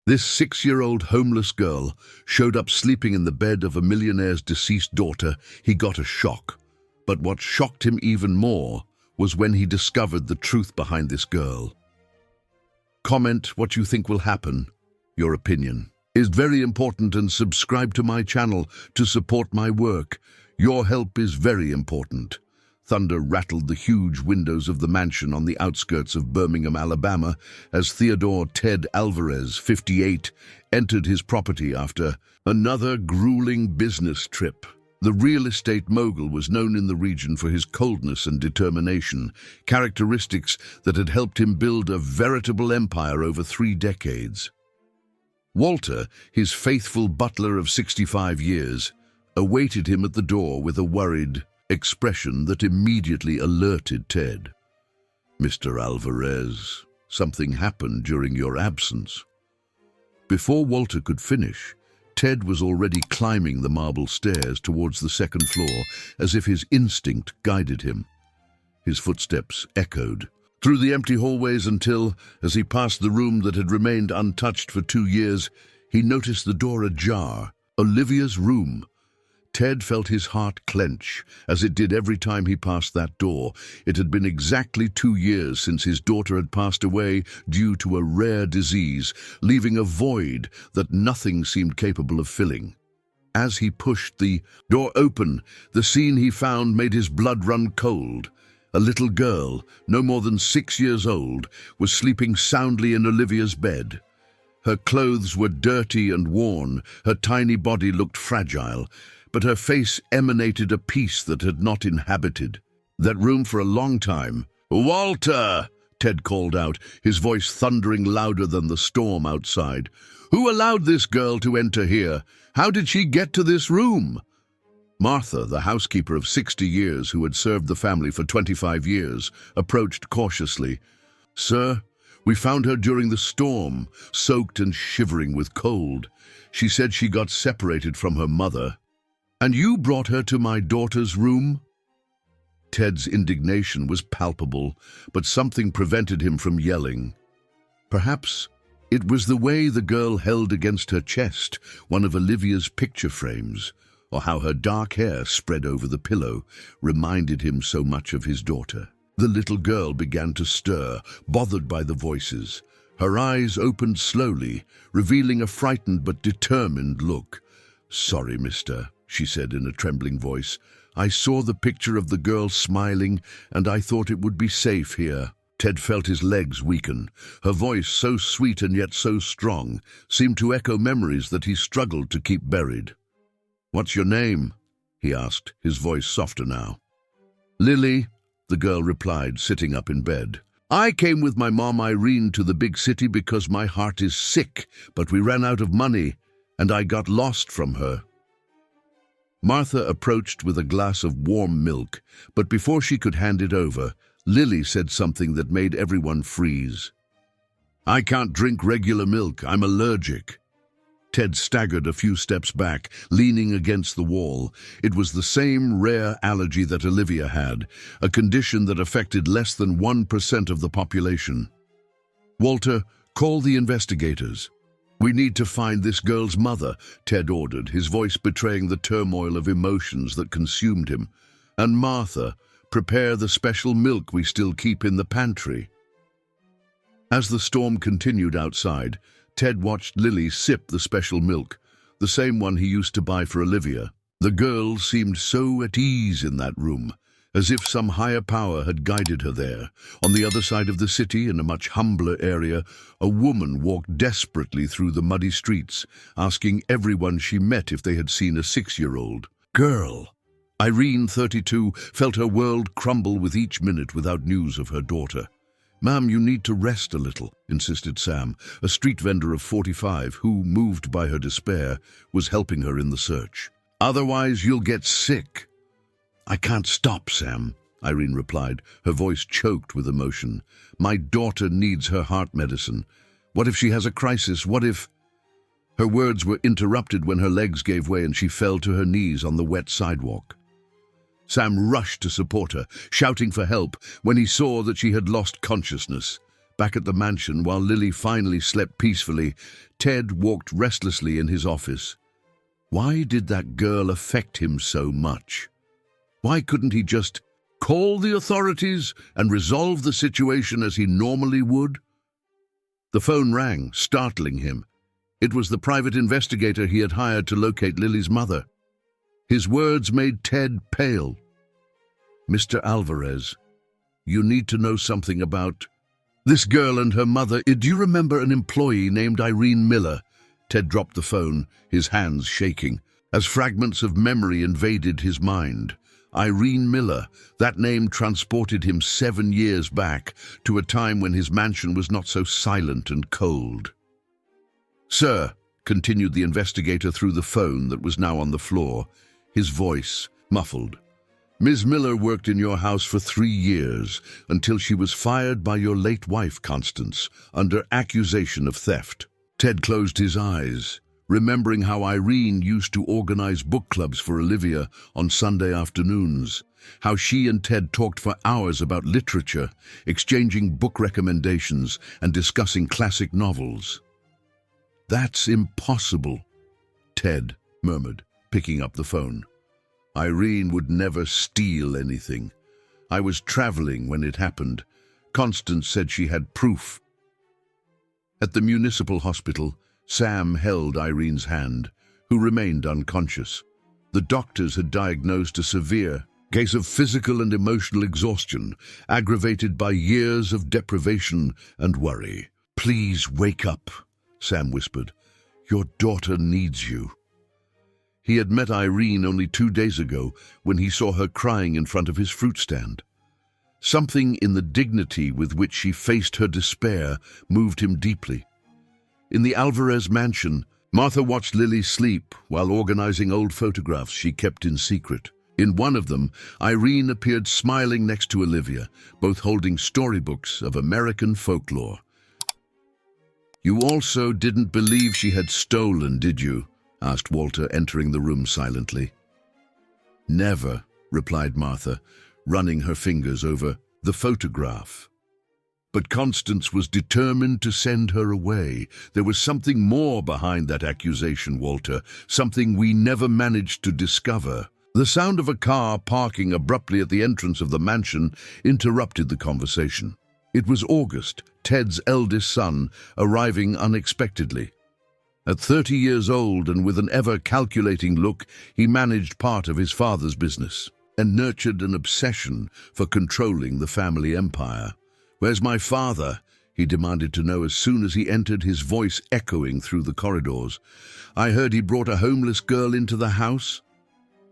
This 6-year-old homeless girl showed up sleeping in the bed of a millionaire's deceased daughter. He got a shock. But what shocked him even more was when he discovered the truth behind this girl. Comment what you think will happen. Your opinion is very important, and subscribe to my channel to support my work. Your help is very important. Thunder rattled the huge windows of the mansion on the outskirts of Birmingham, Alabama, as Theodore Ted Alvarez, 58, entered his property after another grueling business trip. The real estate mogul was known in the region for his coldness and determination, characteristics that had helped him build a veritable empire over 3 decades. Walter, his faithful butler of 65 years, awaited him at the door with a worried expression that immediately alerted Ted. "Mr. Alvarez, something happened during your absence." Before Walter could finish, Ted was already climbing the marble stairs towards the 2nd floor, as if his instinct guided him. His footsteps echoed through the empty hallways until, as he passed the room that had remained untouched for 2 years, he noticed the door ajar. Olivia's room. Ted felt his heart clench, as it did every time he passed that door. It had been exactly 2 years since his daughter had passed away due to a rare disease, leaving a void that nothing seemed capable of filling. As he pushed the door open, the scene he found made his blood run cold. A little girl, no more than 6 years old, was sleeping soundly in Olivia's bed. Her clothes were dirty and worn, her tiny body looked fragile, but her face emanated a peace that had not inhabited that room for a long time. "Walter!" Ted called out, his voice thundering louder than the storm outside. "Who allowed this girl to enter here? How did she get to this room?" Martha, the housekeeper of 60 years who had served the family for 25 years, approached cautiously. "Sir, we found her during the storm, soaked and shivering with cold. She said she got separated from her mother." "And you brought her to my daughter's room?" Ted's indignation was palpable, but something prevented him from yelling. Perhaps it was the way the girl held against her chest one of Olivia's picture frames, or how her dark hair spread over the pillow reminded him so much of his daughter. The little girl began to stir, bothered by the voices. Her eyes opened slowly, revealing a frightened but determined look. "Sorry, mister," she said in a trembling voice. "I saw the picture of the girl smiling, and I thought it would be safe here." Ted felt his legs weaken. Her voice, so sweet and yet so strong, seemed to echo memories that he struggled to keep buried. "What's your name?" he asked, his voice softer now. "Lily," the girl replied, sitting up in bed. "I came with my mom Irene to the big city because my heart is sick, but we ran out of money, and I got lost from her." Martha approached with a glass of warm milk, but before she could hand it over, Lily said something that made everyone freeze. "I can't drink regular milk, I'm allergic." Ted staggered a few steps back, leaning against the wall. It was the same rare allergy that Olivia had, a condition that affected less than 1% of the population. "Walter, call the investigators." "We need to find this girl's mother," Ted ordered, his voice betraying the turmoil of emotions that consumed him. "And Martha, prepare the special milk we still keep in the pantry." As the storm continued outside, Ted watched Lily sip the special milk, the same one he used to buy for Olivia. The girl seemed so at ease in that room, as if some higher power had guided her there. On the other side of the city, in a much humbler area, a woman walked desperately through the muddy streets, asking everyone she met if they had seen a 6-year-old girl. Irene, 32, felt her world crumble with each minute without news of her daughter. "Ma'am, you need to rest a little," insisted Sam, a street vendor of 45 who, moved by her despair, was helping her in the search. "Otherwise, you'll get sick." "I can't stop, Sam," Irene replied, her voice choked with emotion. "My daughter needs her heart medicine. What if she has a crisis? What if—" Her words were interrupted when her legs gave way and she fell to her knees on the wet sidewalk. Sam rushed to support her, shouting for help when he saw that she had lost consciousness. Back at the mansion, while Lily finally slept peacefully, Ted walked restlessly in his office. Why did that girl affect him so much? Why couldn't he just call the authorities and resolve the situation as he normally would? The phone rang, startling him. It was the private investigator he had hired to locate Lily's mother. His words made Ted pale. "Mr. Alvarez, you need to know something about this girl and her mother. Do you remember an employee named Irene Miller?" Ted dropped the phone, his hands shaking, as fragments of memory invaded his mind. Irene Miller, that name transported him 7 years back to a time when his mansion was not so silent and cold. "Sir," continued the investigator through the phone that was now on the floor, his voice muffled. "Ms. Miller worked in your house for 3 years until she was fired by your late wife, Constance, under accusation of theft." Ted closed his eyes, remembering how Irene used to organize book clubs for Olivia on Sunday afternoons, how she and Ted talked for hours about literature, exchanging book recommendations and discussing classic novels. "That's impossible," Ted murmured, picking up the phone. "Irene would never steal anything. I was traveling when it happened. Constance said she had proof." At the municipal hospital, Sam held Irene's hand, who remained unconscious. The doctors had diagnosed a severe case of physical and emotional exhaustion, aggravated by years of deprivation and worry. "Please wake up," Sam whispered. "Your daughter needs you." He had met Irene only 2 days ago when he saw her crying in front of his fruit stand. Something in the dignity with which she faced her despair moved him deeply. In the Alvarez mansion, Martha watched Lily sleep while organizing old photographs she kept in secret. In one of them, Irene appeared smiling next to Olivia, both holding storybooks of American folklore. "You also didn't believe she had stolen, did you?" asked Walter, entering the room silently. "Never," replied Martha, running her fingers over the photograph. "But Constance was determined to send her away. There was something more behind that accusation, Walter, something we never managed to discover." The sound of a car parking abruptly at the entrance of the mansion interrupted the conversation. It was August, Ted's eldest son, arriving unexpectedly. At 30 years old and with an ever-calculating look, he managed part of his father's business and nurtured an obsession for controlling the family empire. "Where's my father?" he demanded to know as soon as he entered, his voice echoing through the corridors. "I heard he brought a homeless girl into the house."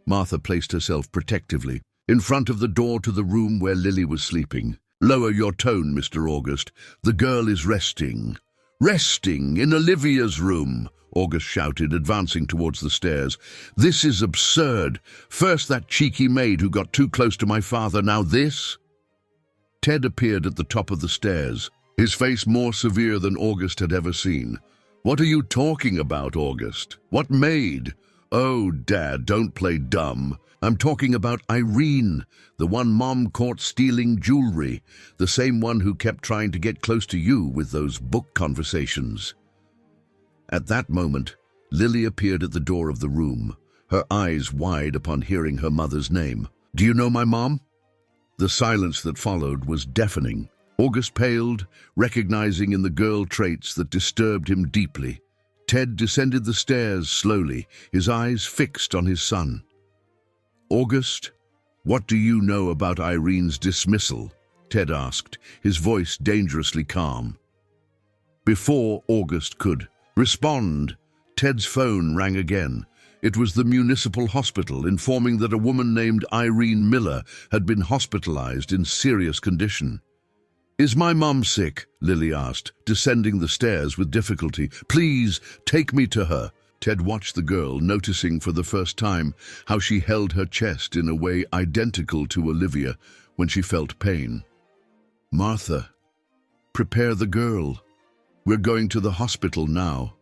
Martha placed herself protectively in front of the door to the room where Lily was sleeping. "Lower your tone, Mr. August. The girl is resting." "Resting in Olivia's room," August shouted, advancing towards the stairs. "This is absurd. First that cheeky maid who got too close to my father, now this." Ted appeared at the top of the stairs, his face more severe than August had ever seen. "What are you talking about, August? What maid?" "Oh, Dad, don't play dumb. I'm talking about Irene, the one Mom caught stealing jewelry, the same one who kept trying to get close to you with those book conversations." At that moment, Lily appeared at the door of the room, her eyes wide upon hearing her mother's name. "Do you know my mom?" The silence that followed was deafening. August paled, recognizing in the girl traits that disturbed him deeply. Ted descended the stairs slowly, his eyes fixed on his son. "August, what do you know about Irene's dismissal?" Ted asked, his voice dangerously calm. Before August could respond, Ted's phone rang again. It was the municipal hospital, informing that a woman named Irene Miller had been hospitalized in serious condition. "Is my mom sick?" Lily asked, descending the stairs with difficulty. "Please, take me to her." Ted watched the girl, noticing for the first time how she held her chest in a way identical to Olivia when she felt pain. "Martha, prepare the girl. We're going to the hospital now."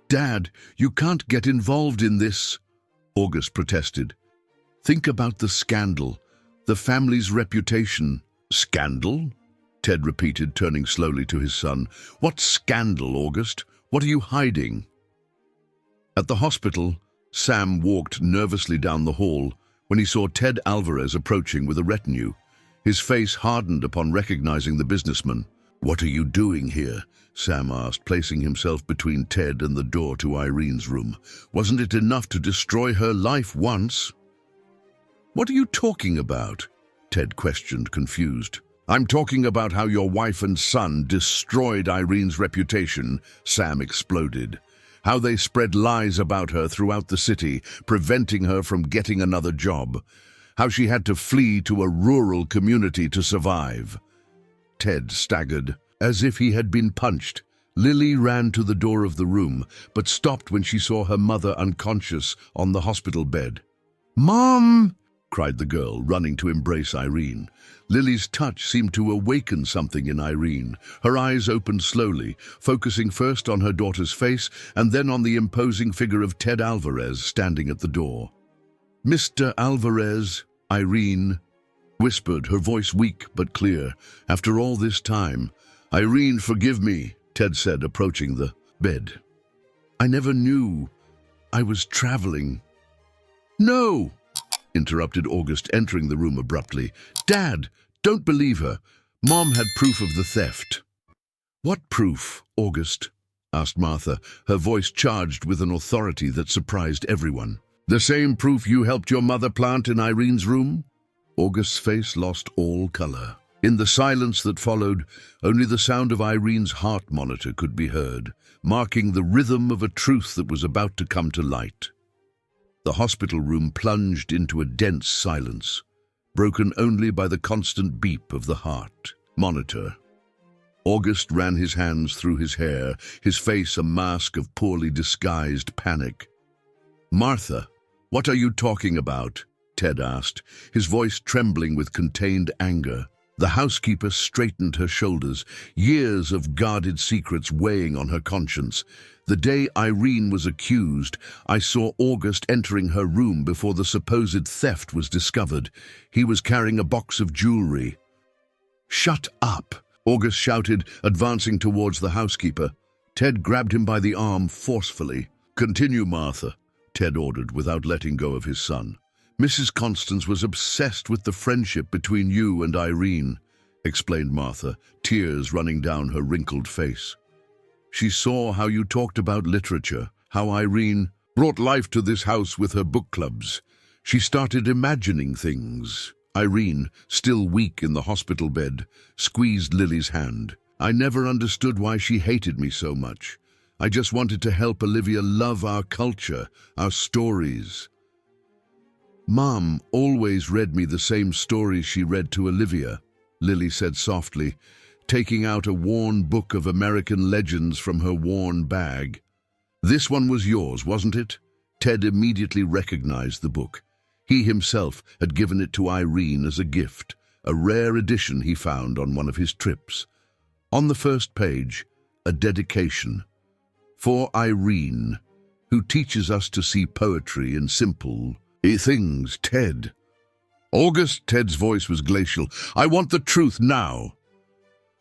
"Dad, you can't get involved in this," August protested. "Think about the scandal, the family's reputation." "Scandal?" Ted repeated, turning slowly to his son. What scandal, August? What are you hiding? At the hospital, Sam walked nervously down the hall when he saw Ted Alvarez approaching with a retinue. His face hardened upon recognizing the businessman. What are you doing here? Sam asked, placing himself between Ted and the door to Irene's room. Wasn't it enough to destroy her life once? What are you talking about? Ted questioned, confused. I'm talking about how your wife and son destroyed Irene's reputation, Sam exploded. How they spread lies about her throughout the city, preventing her from getting another job. How she had to flee to a rural community to survive. Ted staggered, as if he had been punched. Lily ran to the door of the room, but stopped when she saw her mother unconscious on the hospital bed. "Mom!" cried the girl, running to embrace Irene. Lily's touch seemed to awaken something in Irene. Her eyes opened slowly, focusing first on her daughter's face and then on the imposing figure of Ted Alvarez standing at the door. "Mr. Alvarez," Irene whispered, her voice weak but clear. "After all this time." "Irene, forgive me," Ted said, approaching the bed. "I never knew. I was traveling." "No!" interrupted August, entering the room abruptly. "Dad, don't believe her. Mom had proof of the theft." "What proof, August?" asked Martha, her voice charged with an authority that surprised everyone. "The same proof you helped your mother plant in Irene's room?" August's face lost all color. In the silence that followed, only the sound of Irene's heart monitor could be heard, marking the rhythm of a truth that was about to come to light. The hospital room plunged into a dense silence, broken only by the constant beep of the heart monitor. August ran his hands through his hair, his face a mask of poorly disguised panic. "Martha, what are you talking about?" Ted asked, his voice trembling with contained anger. The housekeeper straightened her shoulders, years of guarded secrets weighing on her conscience. "The day Irene was accused, I saw August entering her room before the supposed theft was discovered. He was carrying a box of jewelry." "Shut up!" August shouted, advancing towards the housekeeper. Ted grabbed him by the arm forcefully. "Continue, Martha," Ted ordered, without letting go of his son. "Mrs. Constance was obsessed with the friendship between you and Irene," explained Martha, tears running down her wrinkled face. "She saw how you talked about literature, how Irene brought life to this house with her book clubs. She started imagining things." Irene, still weak in the hospital bed, squeezed Lily's hand. "I never understood why she hated me so much. I just wanted to help Olivia love our culture, our stories." "Mom always read me the same stories she read to Olivia," Lily said softly, taking out a worn book of American legends from her worn bag. "This one was yours, wasn't it?" Ted immediately recognized the book. He himself had given it to Irene as a gift, a rare edition he found on one of his trips. On the first page, a dedication. "For Irene, who teaches us to see poetry in simple things, Ted." "August," Ted's voice was glacial. "I want the truth now."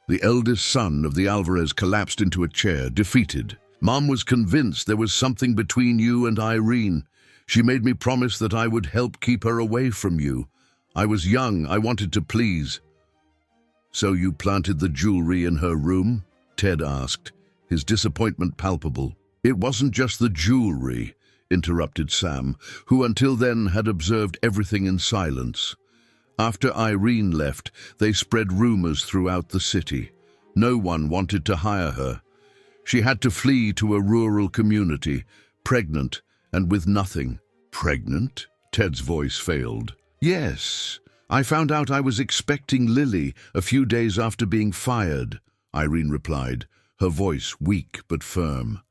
The eldest son of the Alvarez collapsed into a chair, defeated. "Mom was convinced there was something between you and Irene. She made me promise that I would help keep her away from you. I was young, I wanted to please." "So you planted the jewelry in her room?" Ted asked, his disappointment palpable. "It wasn't just the jewelry," interrupted Sam, who until then had observed everything in silence. "After Irene left, they spread rumors throughout the city. No one wanted to hire her. She had to flee to a rural community, pregnant and with nothing." "Pregnant?" Ted's voice failed. "Yes. I found out I was expecting Lily a few days after being fired," Irene replied, her voice weak but firm.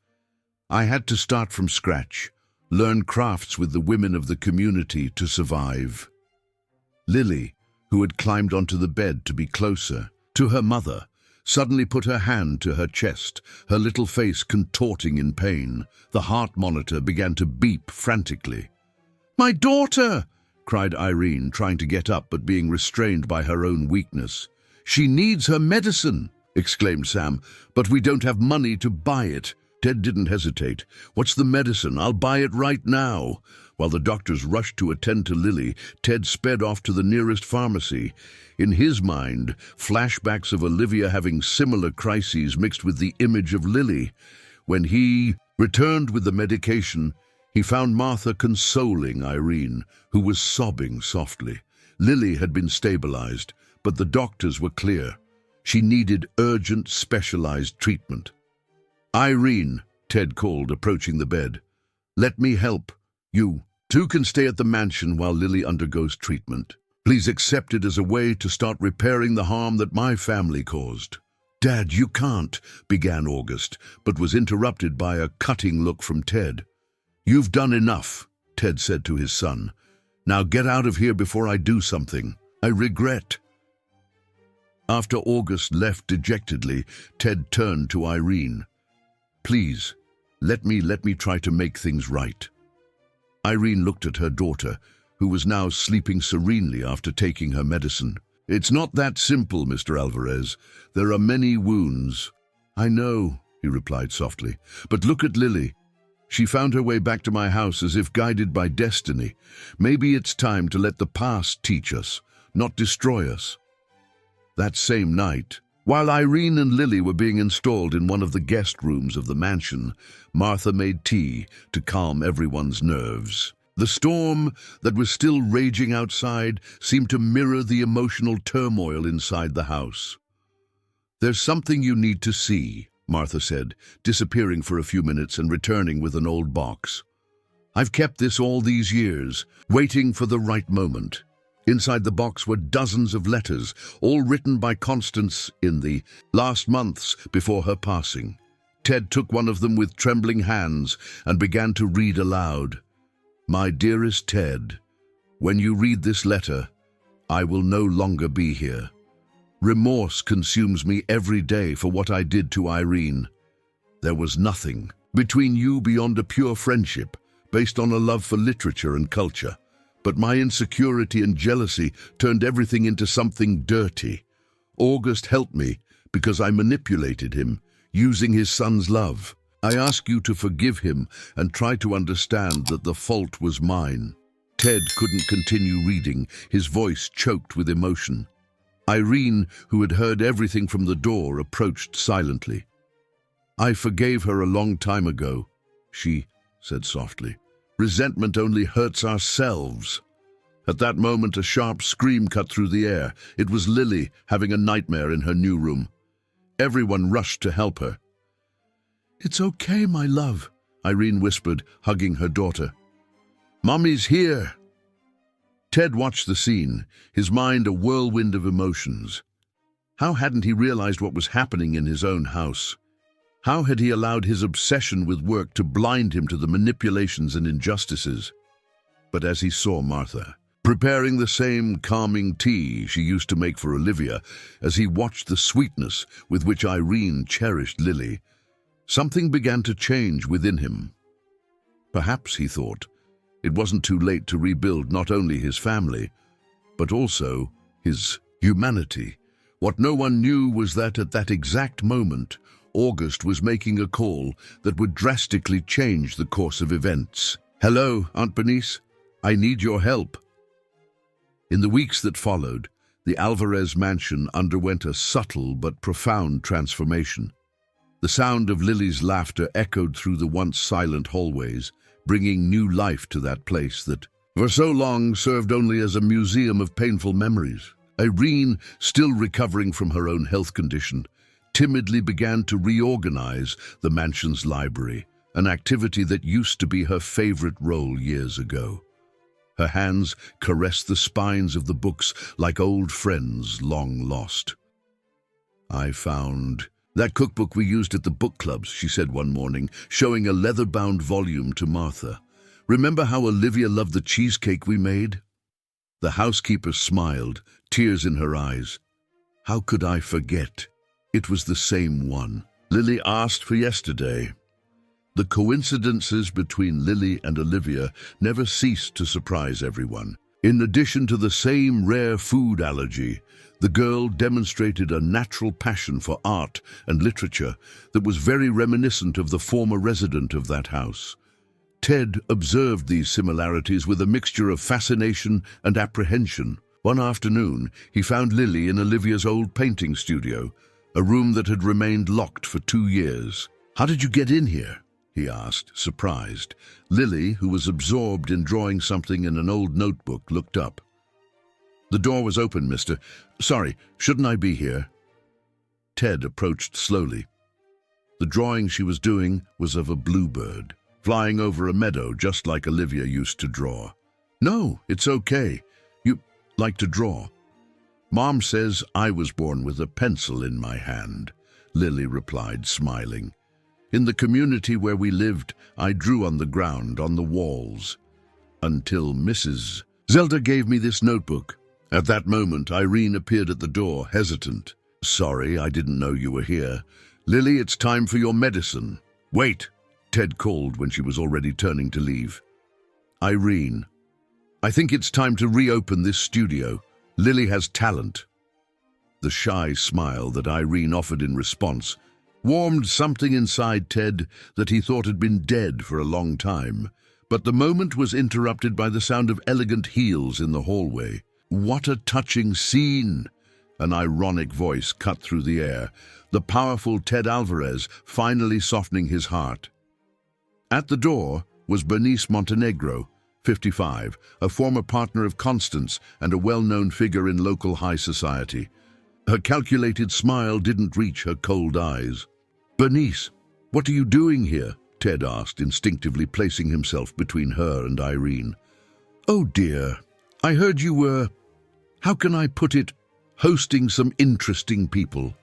"I had to start from scratch, learn crafts with the women of the community to survive." Lily, who had climbed onto the bed to be closer to her mother, suddenly put her hand to her chest, her little face contorting in pain. The heart monitor began to beep frantically. "My daughter!" cried Irene, trying to get up but being restrained by her own weakness. "She needs her medicine," exclaimed Sam, "but we don't have money to buy it." Ted didn't hesitate. "What's the medicine? I'll buy it right now." While the doctors rushed to attend to Lily, Ted sped off to the nearest pharmacy. In his mind, flashbacks of Olivia having similar crises mixed with the image of Lily. When he returned with the medication, he found Martha consoling Irene, who was sobbing softly. Lily had been stabilized, but the doctors were clear. She needed urgent, specialized treatment. "Irene," Ted called, approaching the bed. "Let me help. You two can stay at the mansion while Lily undergoes treatment. Please accept it as a way to start repairing the harm that my family caused." "Dad, you can't," began August, but was interrupted by a cutting look from Ted. "You've done enough," Ted said to his son. "Now get out of here before I do something I regret." After August left dejectedly, Ted turned to Irene. "Please, let me try to make things right." Irene looked at her daughter, who was now sleeping serenely after taking her medicine. "It's not that simple, Mr. Alvarez. There are many wounds." "I know," he replied softly, "but look at Lily. She found her way back to my house as if guided by destiny. Maybe it's time to let the past teach us, not destroy us." That same night, while Irene and Lily were being installed in one of the guest rooms of the mansion, Martha made tea to calm everyone's nerves. The storm that was still raging outside seemed to mirror the emotional turmoil inside the house. "There's something you need to see," Martha said, disappearing for a few minutes and returning with an old box. "I've kept this all these years, waiting for the right moment." Inside the box were dozens of letters, all written by Constance in the last months before her passing. Ted took one of them with trembling hands and began to read aloud. "My dearest Ted, when you read this letter, I will no longer be here. Remorse consumes me every day for what I did to Irene. There was nothing between you beyond a pure friendship, based on a love for literature and culture. But my insecurity and jealousy turned everything into something dirty. August helped me because I manipulated him, using his son's love. I ask you to forgive him and try to understand that the fault was mine." Ted couldn't continue reading, his voice choked with emotion. Irene, who had heard everything from the door, approached silently. "I forgave her a long time ago," she said softly. "Resentment only hurts ourselves." At that moment, a sharp scream cut through the air. It was Lily, having a nightmare in her new room. Everyone rushed to help her. "It's okay, my love," Irene whispered, hugging her daughter. "Mommy's here." Ted watched the scene, his mind a whirlwind of emotions. How hadn't he realized what was happening in his own house? How had he allowed his obsession with work to blind him to the manipulations and injustices? But as he saw Martha, preparing the same calming tea she used to make for Olivia, as he watched the sweetness with which Irene cherished Lily, something began to change within him. Perhaps, he thought, it wasn't too late to rebuild not only his family, but also his humanity. What no one knew was that at that exact moment, August was making a call that would drastically change the course of events. "Hello, Aunt Bernice. I need your help." In the weeks that followed, the Alvarez mansion underwent a subtle but profound transformation. The sound of Lily's laughter echoed through the once silent hallways, bringing new life to that place that, for so long, served only as a museum of painful memories. Irene, still recovering from her own health condition, timidly began to reorganize the mansion's library, an activity that used to be her favorite role years ago. Her hands caressed the spines of the books like old friends long lost. "I found that cookbook we used at the book clubs," she said one morning, showing a leather-bound volume to Martha. "Remember how Olivia loved the cheesecake we made?" The housekeeper smiled, tears in her eyes. "How could I forget? It was the same one Lily asked for yesterday." The coincidences between Lily and Olivia never ceased to surprise everyone. In addition to the same rare food allergy, the girl demonstrated a natural passion for art and literature that was very reminiscent of the former resident of that house. Ted observed these similarities with a mixture of fascination and apprehension. One afternoon, he found Lily in Olivia's old painting studio, a room that had remained locked for 2 years. "How did you get in here?" he asked, surprised. Lily, who was absorbed in drawing something in an old notebook, looked up. "The door was open, mister. Sorry, shouldn't I be here?" Ted approached slowly. The drawing she was doing was of a bluebird, flying over a meadow just like Olivia used to draw. "No, it's okay. You like to draw?" "Mom says I was born with a pencil in my hand," Lily replied, smiling. "In the community where we lived, I drew on the ground, on the walls, until Mrs. Zelda gave me this notebook." At that moment, Irene appeared at the door, hesitant. "Sorry, I didn't know you were here. Lily, it's time for your medicine." "Wait," Ted called when she was already turning to leave. "Irene, I think it's time to reopen this studio. Lily has talent." The shy smile that Irene offered in response warmed something inside Ted that he thought had been dead for a long time. But the moment was interrupted by the sound of elegant heels in the hallway. "What a touching scene!" An ironic voice cut through the air, the powerful Ted Alvarez finally softening his heart. At the door was Bernice Montenegro, 55, a former partner of Constance and a well-known figure in local high society. Her calculated smile didn't reach her cold eyes. "Bernice, what are you doing here?" Ted asked, instinctively placing himself between her and Irene. "Oh dear, I heard you were, how can I put it, hosting some interesting people.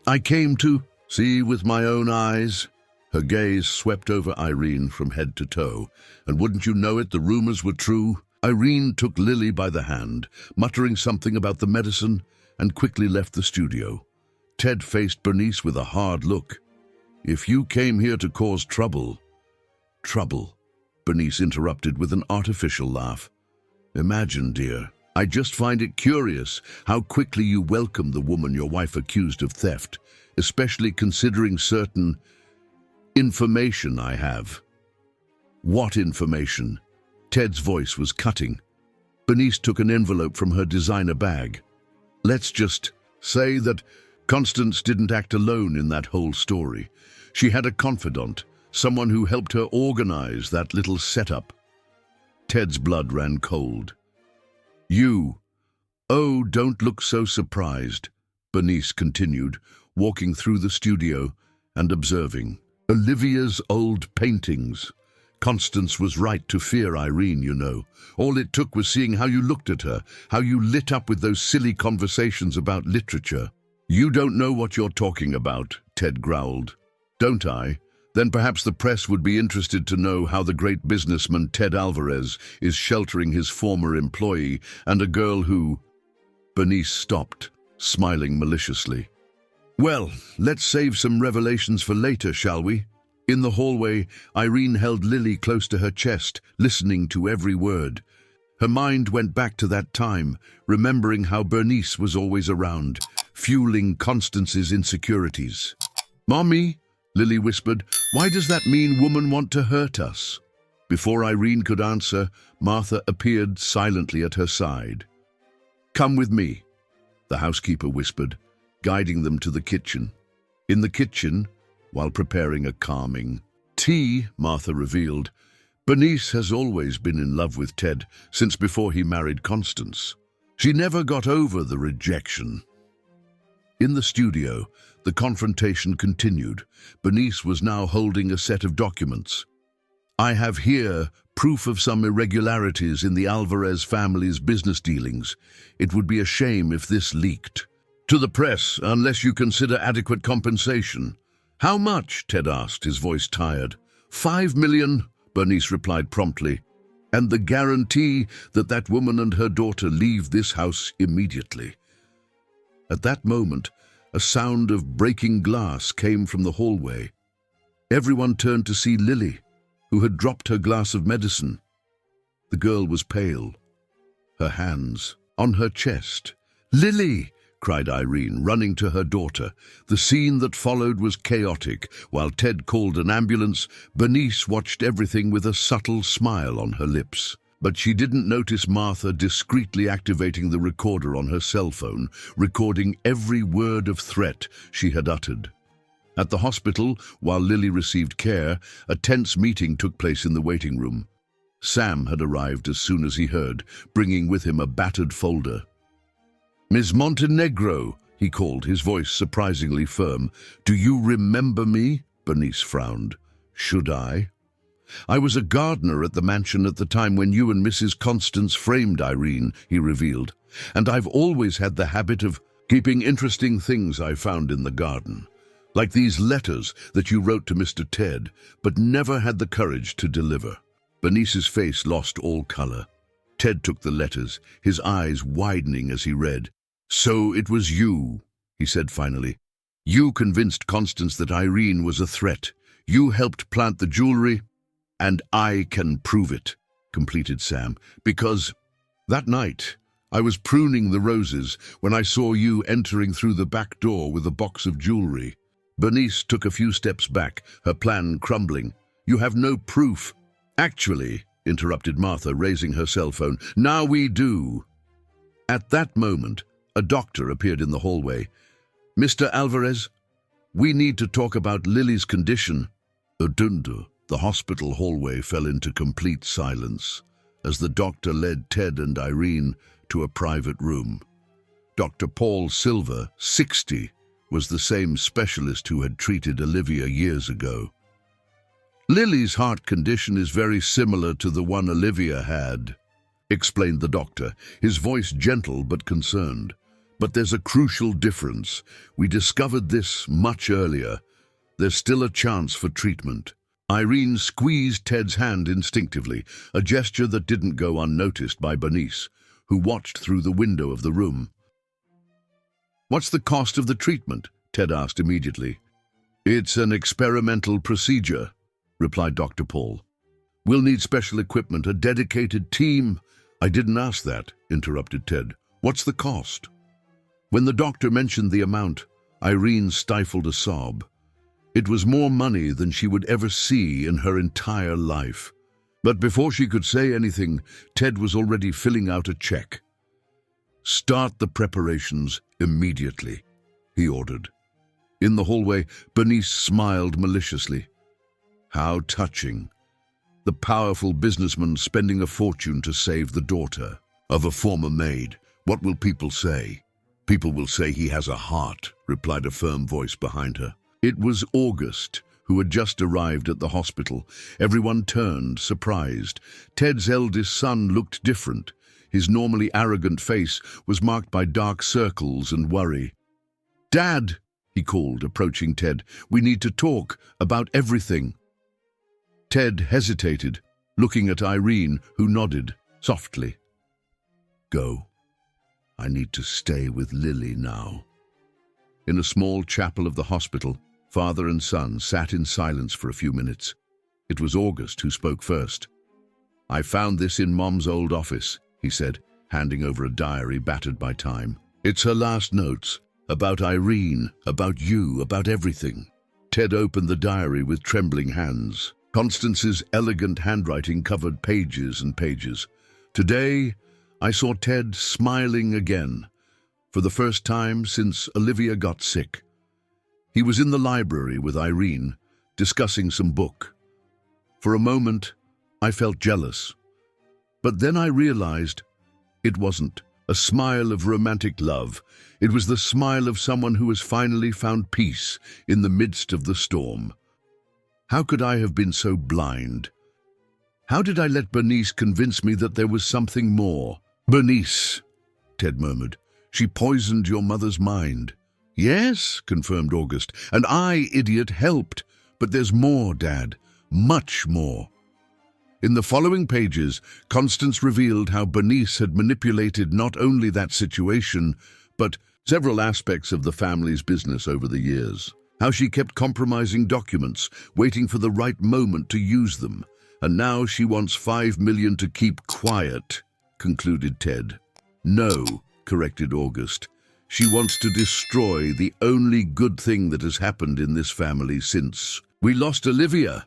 I came to see with my own eyes." Her gaze swept over Irene from head to toe, and wouldn't you know it, the rumors were true. Irene took Lily by the hand, muttering something about the medicine, and quickly left the studio. Ted faced Bernice with a hard look. "If you came here to cause trouble—" "Trouble," Bernice interrupted with an artificial laugh. "Imagine, dear, I just find it curious how quickly you welcome the woman your wife accused of theft, especially considering certain information I have." "What information?" Ted's voice was cutting. Bernice took an envelope from her designer bag. "Let's just say that Constance didn't act alone in that whole story. She had a confidant, someone who helped her organize that little setup." Ted's blood ran cold. "You? Oh, don't look so surprised," Bernice continued, walking through the studio and observing. "Olivia's old paintings. Constance was right to fear Irene, you know. All it took was seeing how you looked at her, how you lit up with those silly conversations about literature." "You don't know what you're talking about," Ted growled. "Don't I? Then perhaps the press would be interested to know how the great businessman Ted Alvarez is sheltering his former employee and a girl who—" Bernice stopped, smiling maliciously. "Well, let's save some revelations for later, shall we?" In the hallway, Irene held Lily close to her chest, listening to every word. Her mind went back to that time, remembering how Bernice was always around, fueling Constance's insecurities. "Mommy," Lily whispered, "why does that mean woman want to hurt us?" Before Irene could answer, Martha appeared silently at her side. "Come with me," the housekeeper whispered, guiding them to the kitchen. In the kitchen, while preparing a calming tea, Martha revealed, "Bernice has always been in love with Ted since before he married Constance. She never got over the rejection." In the studio, the confrontation continued. Bernice was now holding a set of documents. "I have here proof of some irregularities in the Alvarez family's business dealings. It would be a shame if this leaked to the press unless you consider adequate compensation." "How much?" Ted asked, his voice tired. $5 million, Bernice replied promptly. "And the guarantee that that woman and her daughter leave this house immediately." At that moment, a sound of breaking glass came from the hallway. Everyone turned to see Lily, who had dropped her glass of medicine. The girl was pale. her hands on her chest. "Lily!" cried Irene, running to her daughter. The scene that followed was chaotic. While Ted called an ambulance, Bernice watched everything with a subtle smile on her lips. But she didn't notice Martha discreetly activating the recorder on her cell phone, recording every word of threat she had uttered. At the hospital, while Lily received care, a tense meeting took place in the waiting room. Sam had arrived as soon as he heard, bringing with him a battered folder. "Miss Montenegro," he called, his voice surprisingly firm. "Do you remember me?" Bernice frowned. "Should I?" "I was a gardener at the mansion at the time when you and Mrs. Constance framed Irene," he revealed. "And I've always had the habit of keeping interesting things I found in the garden. Like these letters that you wrote to Mr. Ted, but never had the courage to deliver." Bernice's face lost all color. Ted took the letters, his eyes widening as he read. "So it was you," he said finally. "You convinced Constance that Irene was a threat. You helped plant the jewelry, and I can prove it," completed Sam, "because that night I was pruning the roses when I saw you entering through the back door with a box of jewelry." Bernice took a few steps back, her plan crumbling. "You have no proof." "Actually," interrupted Martha, raising her cell phone, "now we do." At that moment, a doctor appeared in the hallway. "Mr. Alvarez, we need to talk about Lily's condition." The hospital hallway fell into complete silence as the doctor led Ted and Irene to a private room. Dr. Paul Silver, 60, was the same specialist who had treated Olivia years ago. "Lily's heart condition is very similar to the one Olivia had," explained the doctor, his voice gentle but concerned. "But there's a crucial difference. We discovered this much earlier. There's still a chance for treatment." Irene squeezed Ted's hand instinctively, a gesture that didn't go unnoticed by Bernice, who watched through the window of the room. "What's the cost of the treatment?" Ted asked immediately. "It's an experimental procedure," replied Dr. Paul. "We'll need special equipment, a dedicated team." "I didn't ask that," interrupted Ted. "What's the cost?" When the doctor mentioned the amount, Irene stifled a sob. It was more money than she would ever see in her entire life. But before she could say anything, Ted was already filling out a check. "Start the preparations immediately," he ordered. In the hallway, Bernice smiled maliciously. How touching. The powerful businessman spending a fortune to save the daughter of a former maid. "What will people say?" "People will say he has a heart," replied a firm voice behind her. It was August, who had just arrived at the hospital. Everyone turned, surprised. Ted's eldest son looked different. His normally arrogant face was marked by dark circles and worry. "Dad," he called, approaching Ted, "we need to talk about everything." Ted hesitated, looking at Irene, who nodded softly. "Go. I need to stay with Lily now." In a small chapel of the hospital, father and son sat in silence for a few minutes. It was August who spoke first. "I found this in Mom's old office," he said, handing over a diary battered by time. "It's her last notes, about Irene, about you, about everything." Ted opened the diary with trembling hands. Constance's elegant handwriting covered pages and pages. "Today, I saw Ted smiling again, for the first time since Olivia got sick. He was in the library with Irene, discussing some book. For a moment, I felt jealous. But then I realized it wasn't a smile of romantic love. It was the smile of someone who has finally found peace in the midst of the storm. How could I have been so blind? How did I let Bernice convince me that there was something more?" "Bernice," Ted murmured. "She poisoned your mother's mind." "Yes," confirmed August, "and I, idiot, helped. But there's more, Dad, much more." In the following pages, Constance revealed how Bernice had manipulated not only that situation, but several aspects of the family's business over the years. How she kept compromising documents, waiting for the right moment to use them. And now she wants $5 million to keep quiet. concluded Ted. No, corrected August. She wants to destroy the only good thing that has happened in this family since we lost Olivia.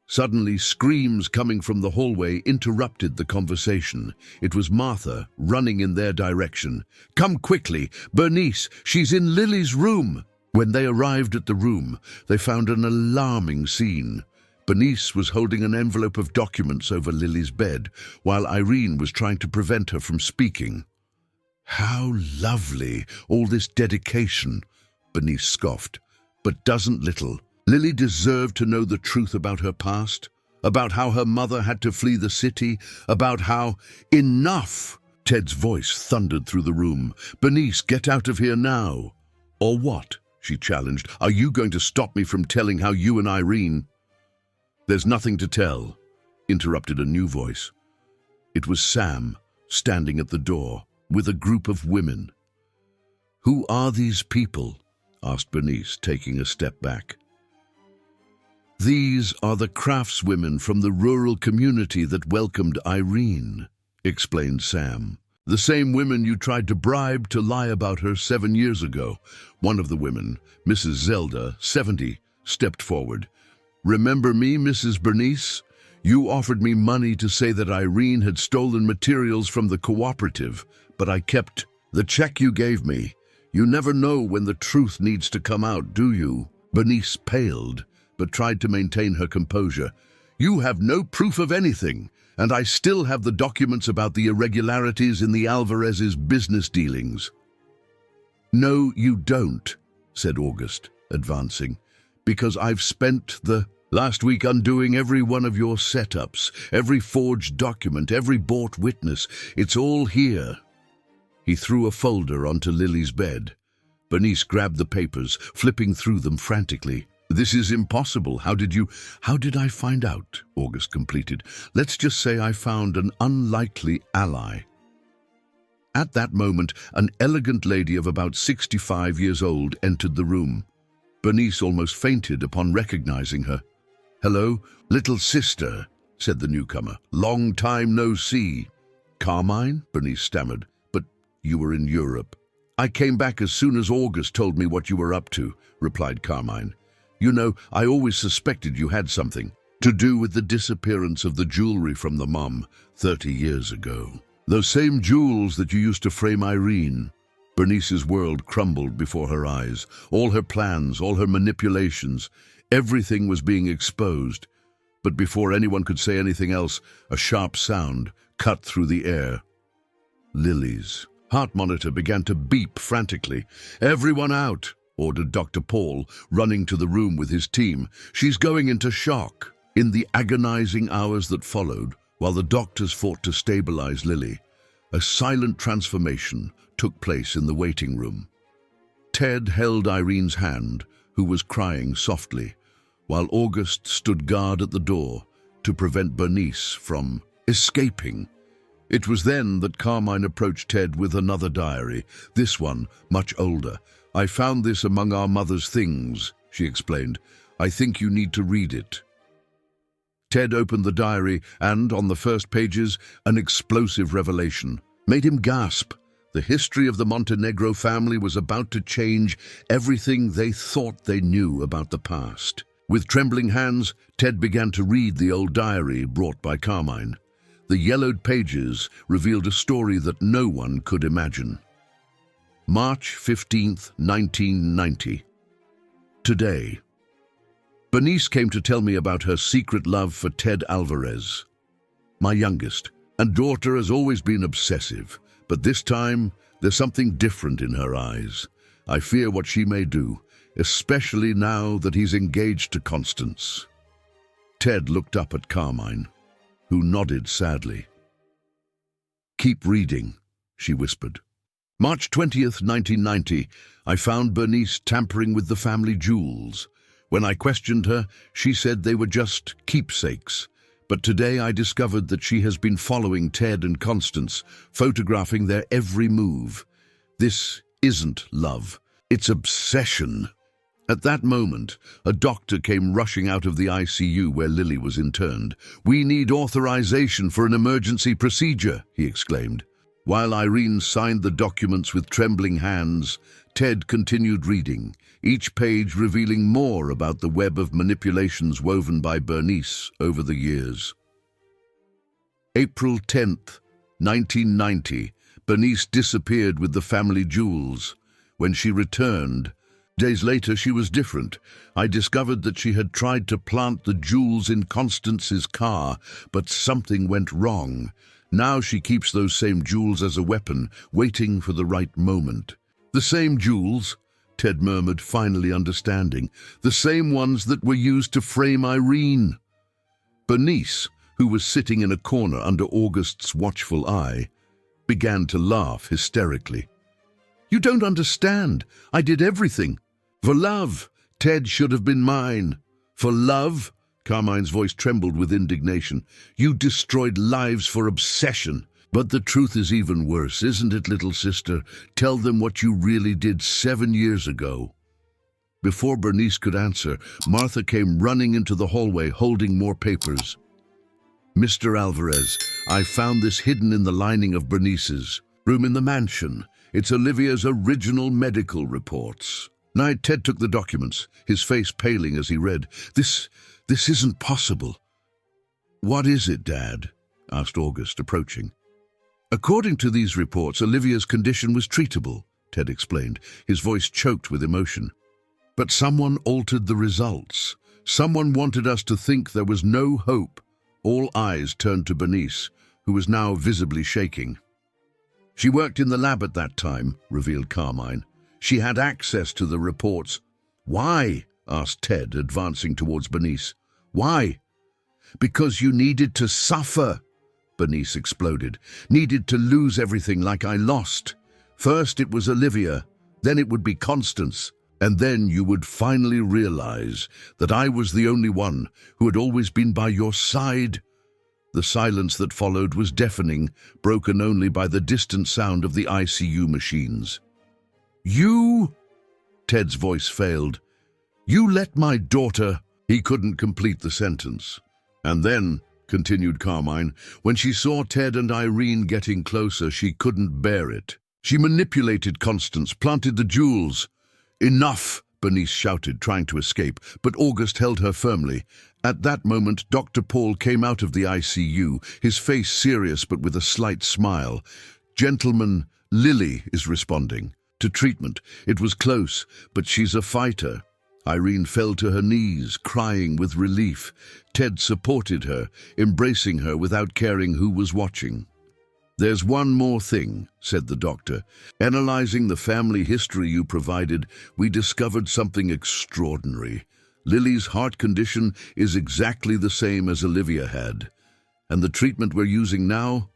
Suddenly, screams coming from the hallway interrupted the conversation. It was Martha, running in their direction. "Come quickly! Bernice, she's in Lily's room!" When they arrived at the room, they found an alarming scene. Bernice was holding an envelope of documents over Lily's bed, while Irene was trying to prevent her from speaking. "How lovely, all this dedication," Bernice scoffed. "But doesn't little Lily deserved to know the truth about her past, about how her mother had to flee the city, about how— Enough! Ted's voice thundered through the room. "Bernice, get out of here now." "Or what?" she challenged. "Are you going to stop me from telling how you and Irene—" "There's nothing to tell," interrupted a new voice. It was Sam, standing at the door, with a group of women. "Who are these people?" asked Bernice, taking a step back. "These are the craftswomen from the rural community that welcomed Irene," explained Sam. "The same women you tried to bribe to lie about her 7 years ago." One of the women, Mrs. Zelda, 70, stepped forward. "Remember me, Mrs. Bernice? You offered me money to say that Irene had stolen materials from the cooperative, but I kept the check you gave me. You never know when the truth needs to come out, do you?" Bernice paled, but tried to maintain her composure. "You have no proof of anything, and I still have the documents about the irregularities in the Alvarez's business dealings." "No, you don't," said August, advancing, "because I've spent the last week undoing every one of your setups, every forged document, every bought witness. It's all here." He threw a folder onto Lily's bed. Bernice grabbed the papers, flipping through them frantically. "This is impossible. How did I find out?" August completed. "Let's just say I found an unlikely ally." At that moment, an elegant lady of about 65 years old entered the room. Bernice almost fainted upon recognizing her. "Hello, little sister," said the newcomer. "Long time no see." "Carmine?" Bernice stammered. "But you were in Europe." "I came back as soon as August told me what you were up to," replied Carmine. "You know, I always suspected you had something to do with the disappearance of the jewelry from the mom 30 years ago. Those same jewels that you used to frame Irene." Bernice's world crumbled before her eyes. All her plans, all her manipulations, everything was being exposed. But before anyone could say anything else, a sharp sound cut through the air. Lily's heart monitor began to beep frantically. "Everyone out," ordered Dr. Paul, running to the room with his team. "She's going into shock." In the agonizing hours that followed, while the doctors fought to stabilize Lily, a silent transformation took place in the waiting room. Ted held Irene's hand, who was crying softly, while August stood guard at the door to prevent Bernice from escaping. It was then that Carmine approached Ted with another diary, this one much older. "I found this among our mother's things," she explained. "I think you need to read it." Ted opened the diary and, on the first pages, an explosive revelation made him gasp. The history of the Montenegro family was about to change everything they thought they knew about the past. With trembling hands, Ted began to read the old diary brought by Carmine. The yellowed pages revealed a story that no one could imagine. March 15th, 1990. Today. Bernice came to tell me about her secret love for Ted Alvarez. My youngest and daughter has always been obsessive, but this time there's something different in her eyes. I fear what she may do, especially now that he's engaged to Constance. Ted looked up at Carmine, who nodded sadly. "Keep reading," she whispered. March 20th, 1990, I found Bernice tampering with the family jewels. When I questioned her, she said they were just keepsakes. But today I discovered that she has been following Ted and Constance, photographing their every move. This isn't love, it's obsession. At that moment, a doctor came rushing out of the ICU where Lily was interned. "We need authorization for an emergency procedure," he exclaimed. While Irene signed the documents with trembling hands, Ted continued reading, each page revealing more about the web of manipulations woven by Bernice over the years. April 10th, 1990, Bernice disappeared with the family jewels. When she returned, days later, she was different. I discovered that she had tried to plant the jewels in Constance's car, but something went wrong. Now she keeps those same jewels as a weapon, waiting for the right moment. "The same jewels," Ted murmured, finally understanding. "The same ones that were used to frame Irene." Bernice, who was sitting in a corner under August's watchful eye, began to laugh hysterically. "You don't understand. I did everything. For love. Ted should have been mine. For love?" Carmine's voice trembled with indignation. "You destroyed lives for obsession. But the truth is even worse, isn't it, little sister? Tell them what you really did 7 years ago." Before Bernice could answer, Martha came running into the hallway holding more papers. "Mr. Alvarez, I found this hidden in the lining of Bernice's room in the mansion. It's Olivia's original medical reports." Ted took the documents, his face paling as he read. This isn't possible." "What is it, Dad?" asked August, approaching. "According to these reports, Olivia's condition was treatable," Ted explained, his voice choked with emotion. "But someone altered the results. Someone wanted us to think there was no hope." All eyes turned to Bernice, who was now visibly shaking. "She worked in the lab at that time," revealed Carmine. "She had access to the reports." "Why?" asked Ted, advancing towards Bernice. "Why?" "Because you needed to suffer," Bernice exploded. "Needed to lose everything like I lost. First it was Olivia, then it would be Constance, and then you would finally realize that I was the only one who had always been by your side." The silence that followed was deafening, broken only by the distant sound of the ICU machines. "You?" Ted's voice failed. "You let my daughter—" He couldn't complete the sentence. "And then," continued Carmine, "when she saw Ted and Irene getting closer, she couldn't bear it. She manipulated Constance, planted the jewels." "Enough!" Bernice shouted, trying to escape, but August held her firmly. At that moment, Dr. Paul came out of the ICU, his face serious but with a slight smile. "Gentlemen, Lily is responding to treatment. It was close, but she's a fighter." Irene fell to her knees, crying with relief. Ted supported her, embracing her without caring who was watching. "There's one more thing," said the doctor. "Analyzing the family history you provided, we discovered something extraordinary. Lily's heart condition is exactly the same as Olivia had, and the treatment we're using now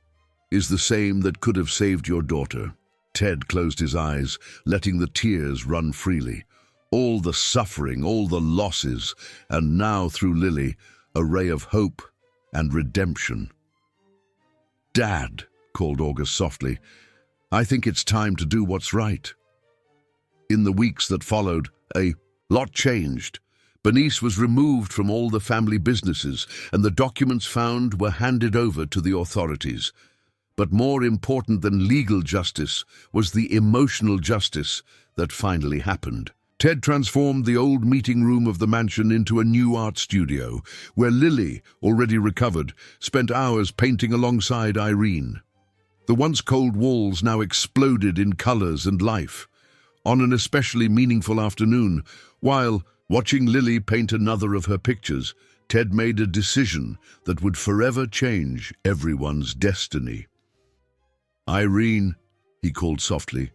is the same that could have saved your daughter." Ted closed his eyes, letting the tears run freely. All the suffering, all the losses, and now through Lily, a ray of hope and redemption. "Dad," called August softly, "I think it's time to do what's right." In the weeks that followed, a lot changed. Bernice was removed from all the family businesses, and the documents found were handed over to the authorities. But more important than legal justice was the emotional justice that finally happened. Ted transformed the old meeting room of the mansion into a new art studio, where Lily, already recovered, spent hours painting alongside Irene. The once cold walls now exploded in colors and life. On an especially meaningful afternoon, while watching Lily paint another of her pictures, Ted made a decision that would forever change everyone's destiny. "Irene," he called softly,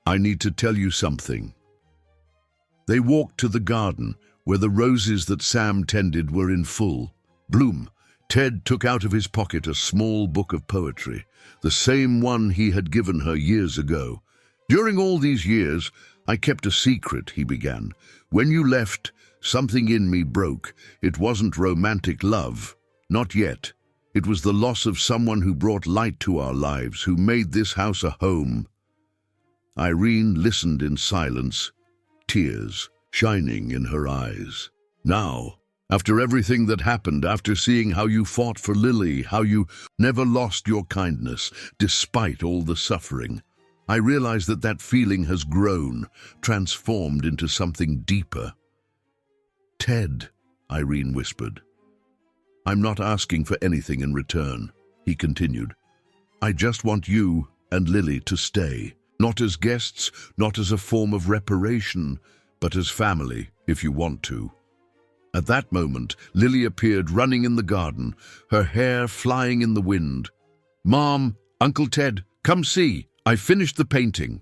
"I need to tell you something." They walked to the garden, where the roses that Sam tended were in full bloom. Ted took out of his pocket a small book of poetry, the same one he had given her years ago. "During all these years, I kept a secret," he began. "When you left, something in me broke. It wasn't romantic love. Not yet. It was the loss of someone who brought light to our lives, who made this house a home." Irene listened in silence, tears shining in her eyes. Now, after everything that happened, after seeing how you fought for Lily, how you never lost your kindness, despite all the suffering, I realize that that feeling has grown, transformed into something deeper. "Ted," Irene whispered. "I'm not asking for anything in return," he continued. "I just want you and Lily to stay, not as guests, not as a form of reparation, but as family, if you want to." At that moment, Lily appeared running in the garden, her hair flying in the wind. "Mom, Uncle Ted, come see, I finished the painting."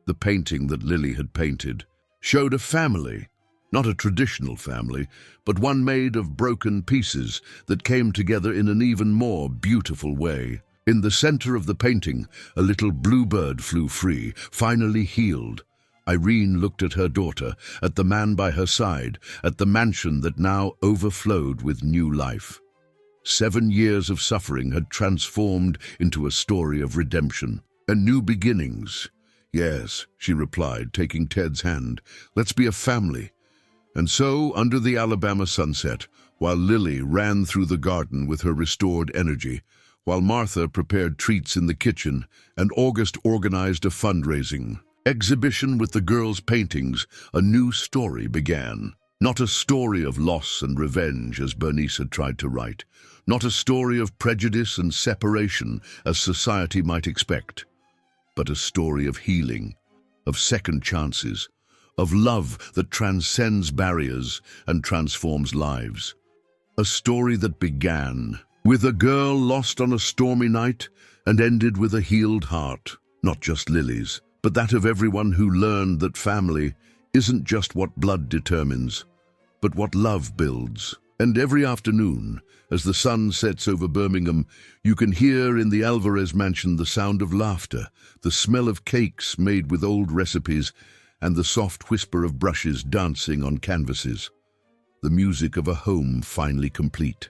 The painting that Lily had painted showed a family, not a traditional family, but one made of broken pieces that came together in an even more beautiful way. In the center of the painting, a little bluebird flew free, finally healed. Irene looked at her daughter, at the man by her side, at the mansion that now overflowed with new life. 7 years of suffering had transformed into a story of redemption and new beginnings. "Yes," she replied, taking Ted's hand, "let's be a family." And so, under the Alabama sunset, while Lily ran through the garden with her restored energy, while Martha prepared treats in the kitchen, and August organized a fundraising exhibition with the girls' paintings, a new story began. Not a story of loss and revenge, as Bernice had tried to write. Not a story of prejudice and separation, as society might expect. But a story of healing, of second chances, of love that transcends barriers and transforms lives. A story that began with a girl lost on a stormy night and ended with a healed heart, not just Lily's, but that of everyone who learned that family isn't just what blood determines, but what love builds. And every afternoon, as the sun sets over Birmingham, you can hear in the Alvarez mansion the sound of laughter, the smell of cakes made with old recipes, and the soft whisper of brushes dancing on canvases. The music of a home finally complete.